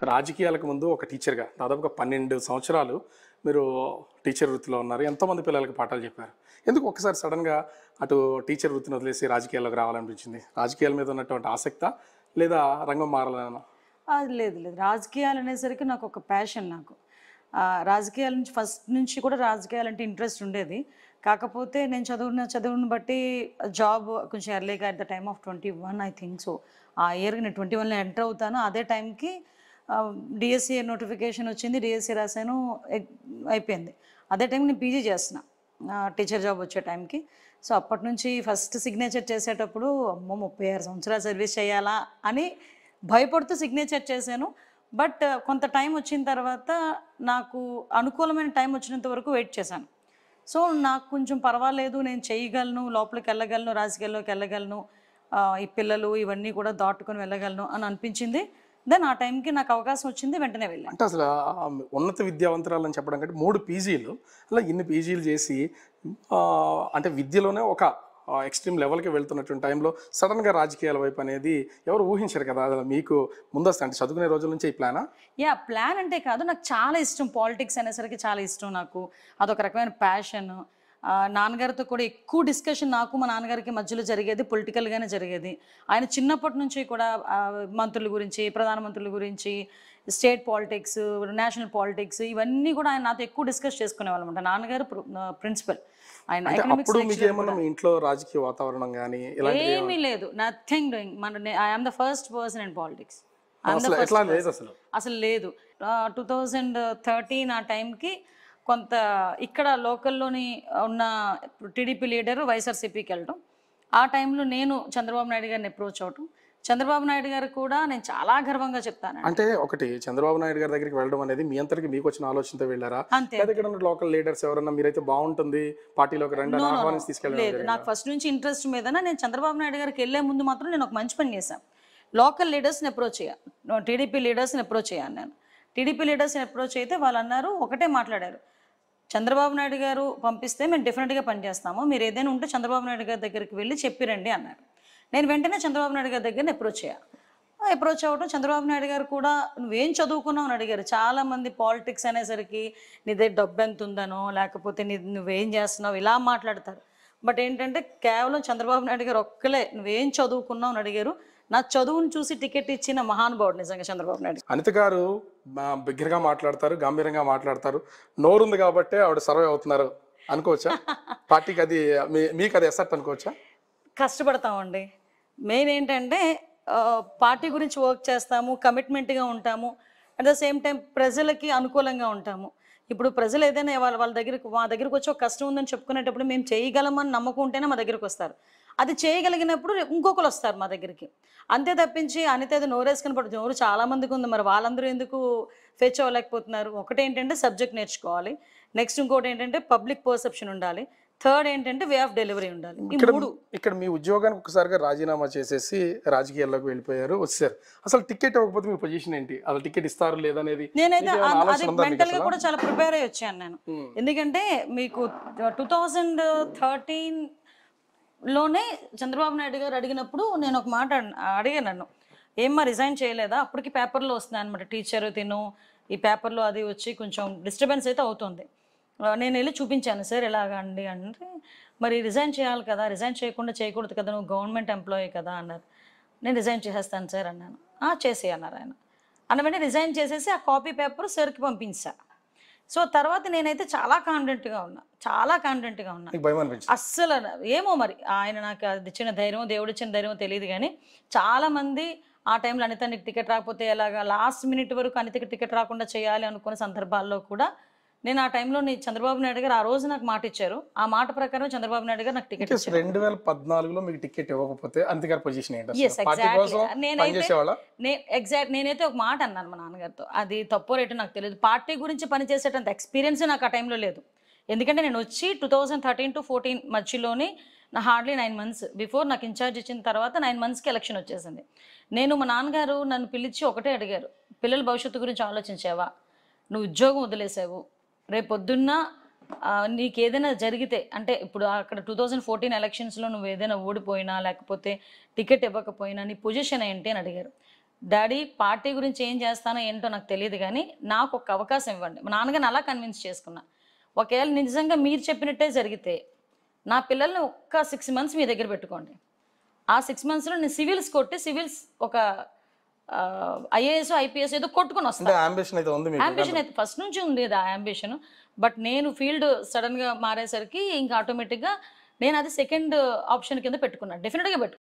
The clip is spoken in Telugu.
రాజకీయాలకు ముందు ఒక టీచర్గా దాదాపుగా 12 సంవత్సరాలు మీరు టీచర్ వృత్తిలో ఉన్నారు. ఎంతోమంది పిల్లలకి పాఠాలు చెప్పారు. ఎందుకు ఒక్కసారి సడన్‌గా అటు టీచర్ వృత్తిని వదిలేసి రాజకీయాల్లోకి రావాలనిపించింది? రాజకీయాల మీద ఉన్నటువంటి ఆసక్తా? లేదా రంగం మారాలనా? లేదు లేదు. రాజకీయాలు అనేసరికి నాకు ఒక ప్యాషన్ నాకు. రాజకీయాల నుంచి ఫస్ట్ నుంచి కూడా రాజకీయాలంటే ఇంట్రెస్ట్ ఉండేది. కాకపోతే నేను చదువుని బట్టి జాబ్ కొంచెం ఎర్లీగా at the time of 21 I think so. ఆ ఇయర్‌కి నేను 21లో ఎంటర్ అవుతాను. అదే టైంకి డీఎస్సీ నోటిఫికేషన్ వచ్చింది. డీఎస్సీ రాశాను. అయిపోయింది. అదే టైంకి నేను పీజీ చేస్తున్నా. టీచర్ జాబ్ వచ్చే టైంకి. సో అప్పటి నుంచి ఫస్ట్ సిగ్నేచర్ చేసేటప్పుడు అమ్మో 36 సంవత్సరాలు సర్వీస్ చేయాలా అని భయపడుతూ సిగ్నేచర్ చేశాను. బట్ కొంత టైం వచ్చిన తర్వాత నాకు అనుకూలమైన టైం వచ్చినంత వరకు వెయిట్ చేశాను. సో నాకు కొంచెం పర్వాలేదు, నేను చేయగలను, లోపలికి వెళ్ళగలను, రాజకీయాల్లోకి వెళ్ళగలను, ఈ పిల్లలు ఇవన్నీ కూడా దాటుకొని వెళ్ళగలను అని అనిపించింది. దెన్ ఆ టైంకి నాకు అవకాశం వచ్చింది, వెంటనే వెళ్ళాను. అంటే అసలు ఉన్నత విద్యావంతురాలని చెప్పడం కంటే 3 పీజీలు అలా ఇన్ని పీజీలు చేసి అంటే విద్యలోనే ఒక ఎక్స్ట్రీమ్ లెవెల్కి వెళ్తున్నటువంటి టైంలో సడన్గా రాజకీయాల వైపు అనేది ఎవరు ఊహించరు కదా. అసలు మీకు ముందస్తు అంటే చదువుకునే రోజుల నుంచి ఈ ప్లానా? ప్లాన్ అంటే కాదు, నాకు చాలా ఇష్టం. పాలిటిక్స్ అనేసరికి చాలా ఇష్టం నాకు. అదొక రకమైన ప్యాషన్. నాన్నగారితో కూడా ఎక్కువ డిస్కషన్ నాకు మా నాన్నగారికి మధ్యలో జరిగేది పొలిటికల్గానే జరిగేది. ఆయన చిన్నప్పటి నుంచి కూడా మంత్రుల గురించి, ప్రధానమంత్రుల గురించి, స్టేట్ పాలిటిక్స్, నేషనల్ పాలిటిక్స్ ఇవన్నీ కూడా ఆయన నాతో ఎక్కువ డిస్కస్ చేసుకునేవాళ్ళు అనమాట. నాన్నగారు ప్రిన్సిపల్. ఆయన ఎకనామిక్స్ మీ ఇంట్లో రాజకీయ వాతావరణం కానీ ఏమీ లేదు. Nothing doing. I am the first person in politics. అసలు లేదు. 2013 ఆ టైంకి కొంత ఇక్కడ లోకల్లోని ఉన్న టీడీపీ లీడరు వైఎస్ఆర్సీపీకి వెళ్ళడం. ఆ టైంలో నేను చంద్రబాబు నాయుడు గారిని అప్రోచ్ అవటం. చంద్రబాబు నాయుడు గారు కూడా నేను చాలా గర్వంగా చెప్తాను. అంటే ఒకటి చంద్రబాబు నాయుడు గారి దగ్గరికి వెళ్ళడం అనేది మీ అంతరికి మీకు వచ్చిన ఆలోచనతో వెళ్ళారా? లేదా ఇక్కడ ఉన్న లోకల్ లీడర్స్ ఎవరన్నా మీరైతే బాగుంటుంది పార్టీలోకి రండి అని ఆహ్వానించి తీసుకెళ్ళడం? లేదు, నాకు ఫస్ట్ నుంచి ఇంట్రెస్ట్ మీద నేను చంద్రబాబు నాయుడు గారికి వెళ్ళే ముందు మాత్రం నేను ఒక మంచి పని చేశాను. లోకల్ లీడర్స్ని అప్రోచ్ అయ్యా, టీడీపీ లీడర్స్ని అప్రోచ్ అయ్యాను నేను. టీడీపీ లీడర్స్ని అప్రోచ్ అయితే వాళ్ళు అన్నారు, ఒకటే మాట్లాడారు, చంద్రబాబు నాయుడు గారు పంపిస్తే మేము డెఫినెట్గా పనిచేస్తాము, మీరు ఏదైనా ఉంటే చంద్రబాబు నాయుడు గారి దగ్గరికి వెళ్ళి చెప్పిరండి అన్నారు. నేను వెంటనే చంద్రబాబు నాయుడు గారి దగ్గరని అప్రోచ్ అవ్వడం. చంద్రబాబు నాయుడు గారు కూడా నువ్వేం చదువుకున్నావు అని అడిగారు. చాలామంది పాలిటిక్స్ అనేసరికి నీ దగ్గర డబ్బు ఎంత ఉందనో లేకపోతే నువ్వేం చేస్తున్నావు ఇలా మాట్లాడతారు. బట్ ఏంటంటే కేవలం చంద్రబాబు నాయుడు గారు ఒక్కలే నువ్వేం చదువుకున్నావు అని అడిగారు. నా చదువును చూసి టికెట్ ఇచ్చిన మహానుభావుడు నిజంగా చంద్రబాబు నాయుడు. అనిత గారు బిగ్గరగా మాట్లాడతారు, గంభీరంగా మాట్లాడతారు. నోరుంది కాబట్టి ఆవిడ సర్వే అవుతున్నారు అనుకోవచ్చా? పార్టీకి అది మీకు అది ఎసెట్ అనుకోవచ్చా? కష్టపడతామండి. మెయిన్ ఏంటంటే పార్టీ గురించి వర్క్ చేస్తాము, కమిట్మెంట్గా ఉంటాము, అట్ ద సేమ్ టైం ప్రజలకి అనుకూలంగా ఉంటాము. ఇప్పుడు ప్రజలు ఏదైనా వాళ్ళ మా దగ్గరకు వచ్చి ఒక కష్టం ఉందని చెప్పుకునేటప్పుడు మేము చేయగలమని నమ్మకం ఉంటేనే మా దగ్గరకు వస్తారు. అది చేయగలిగినప్పుడు ఇంకొకరు వస్తారు మా దగ్గరికి. అంతే తప్పించి అనిత ఏదో నోరేసుకుని పడు నోరు చాలామందికి ఉంది, మరి వాళ్ళందరూ ఎందుకు ఫెచ్ అవ్వలేకపోతున్నారు? ఒకటేంటంటే సబ్జెక్ట్ నేర్చుకోవాలి, నెక్స్ట్ ఇంకోటి ఏంటంటే పబ్లిక్ పర్సెప్షన్ ఉండాలి, థర్డ్ ఏంటంటే వే ఆఫ్ డెలివరీ ఉండాలి. ఇక్కడ మీ ఉద్యోగానికి ఒకసారిగా రాజీనామా చేసేసి రాజకీయాల్లోకి వెళ్ళిపోయారు, వచ్చారు. అసలు టికెట్ ఇవ్వకపోతే మీ పొజిషన్ ఏంటి? అసలు టికెట్ ఇస్తారు లేదనేది నేనైతే అది మెంటల్ గా కూడా చాలా ప్రిపేర్ అయ్యి వచ్చాను నేను. ఎందుకంటే మీకు 2013 లోనే చంద్రబాబు నాయుడు గారు అడిగినప్పుడు నేను ఒక మాట అడిగాను, నన్ను ఏమ్మా రిజైన్ చేయలేదా? అప్పటికి పేపర్లో వస్తున్నాయి అనమాట, టీచర్ తిను ఈ పేపర్లో అది వచ్చి కొంచెం డిస్టర్బెన్స్ అయితే అవుతుంది. నేను వెళ్ళి చూపించాను, సార్ ఎలాగా అండి అంటే, మరి రిజైన్ చేయాలి కదా, రిజైన్ చేయకూడదు కదా, నువ్వు గవర్నమెంట్ ఎంప్లాయీ కదా అన్నారు. నేను రిజైన్ చేసేస్తాను సార్ అన్నాను. చేసే అన్నారు ఆయన. అన్న వెంటనే రిజైన్ చేసేసి ఆ కాపీ పేపర్ సార్కి పంపించా. సో తర్వాత నేనైతే చాలా కాన్ఫిడెంట్గా ఉన్నా. అస్సలు ఏమో మరి ఆయన నాకు అది ఇచ్చిన ధైర్యం, దేవుడు ఇచ్చిన ధైర్యం తెలియదు. కానీ చాలామంది ఆ టైంలో అనిత నీకు టికెట్ రాకపోతే ఎలాగా, లాస్ట్ మినిట్ వరకు అనితకి టికెట్ రాకుండా చేయాలి అనుకున్న సందర్భాల్లో కూడా నేను ఆ టైంలో చంద్రబాబు నాయుడు గారు ఆ రోజు నాకు మాట ఇచ్చారు. ఆ మాట ప్రకారం చంద్రబాబు నాయుడు గారు నాకు టికెట్ ఇచ్చారు. 2014లో మీకు టికెట్ ఇవ్వకపోతే అనిత గారి పొజిషన్ ఏంటి? నేనైతే ఒక మాట అన్నాను మా నాన్నగారితో, అది తప్పో రేటు నాకు తెలియదు, పార్టీ గురించి పనిచేసేటంత ఎక్స్పీరియన్స్ నాకు ఆ టైంలో లేదు. ఎందుకంటే నేను వచ్చి 2013 to 14 మధ్యలోని నా హార్డ్లీ 9 months బిఫోర్ నాకు ఇన్ఛార్జ్ ఇచ్చిన తర్వాత 9 monthsకి ఎలక్షన్ వచ్చేసింది. మా నాన్నగారు నన్ను పిలిచి ఒకటే అడిగారు, పిల్లల భవిష్యత్తు గురించి ఆలోచించావా? నువ్వు ఉద్యోగం వదిలేసావు, రేపొద్దున్న నీకు ఏదైనా జరిగితే, అంటే ఇప్పుడు అక్కడ 2014 ఎలక్షన్స్లో నువ్వు ఏదైనా ఓడిపోయినా లేకపోతే టికెట్ ఇవ్వకపోయినా నీ పొజిషన్ ఏంటి అని అడిగారు. డాడీ పార్టీ గురించి ఏం చేస్తానో ఏంటో నాకు తెలియదు కానీ నాకు ఒక అవకాశం ఇవ్వండి. మా నాన్నగారిని అలా కన్విన్స్ చేసుకున్నా. ఒకవేళ నిజంగా మీరు చెప్పినట్టే జరిగితే నా పిల్లల్ని ఒక్క 6 మంత్స్ మీ దగ్గర పెట్టుకోండి. ఆ 6 మంత్స్లో నేను సివిల్స్ కొట్టి ఒక ఐఏఎస్ ఐపీఎస్ ఏదో కొట్టుకొని వస్తాను. అంబిషన్ అయితే ఉంది మీకు? అంబిషన్ అయితే ఫస్ట్ నుంచి ఉంది ఆ అంబిషన్. బట్ నేను ఫీల్డ్ సడన్గా మారేసరికి ఇంకా ఆటోమేటిక్గా నేను అది సెకండ్ ఆప్షన్ కింద పెట్టుకున్నాను. డెఫినెట్గా